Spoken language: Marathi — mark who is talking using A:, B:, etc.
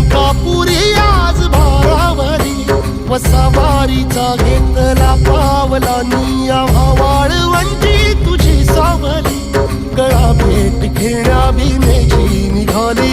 A: अंकापुरी आज भारावरी वसावारीचा घेतला पावला निया वाळवंटी तुझी सावली गळा भेट घेण्या भिनेची निघाली